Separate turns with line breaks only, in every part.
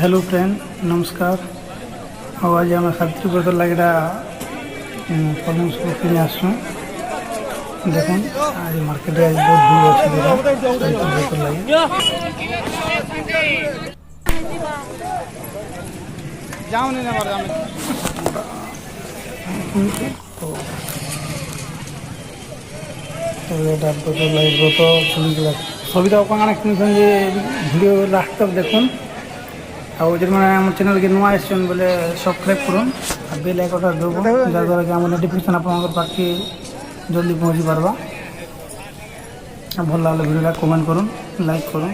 Hello friend नमस्कार। और आज आम सावित्री ब्रत लगे फल सब किने आसू देख आज मार्केट आज बहुत भीड़ अच्छे सावित्री ब्रत लगे ब्रत चल सबिता कण कि भिडियो लास्ट तक देखुन और जो मैंने आम चैनल के नुआ आसन बोले सब्सक्राइब कर बेल आइकन दब जहाँद्वारा कि आम नोटिफिकेशन आप पाखे जल्दी पहुँची पार्बा। भल लगे भिडियो कमेंट करूँ लाइक करूँ।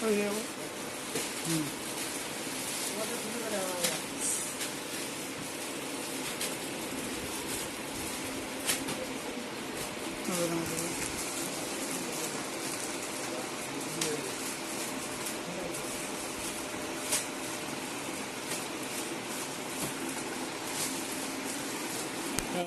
Oh, yeah.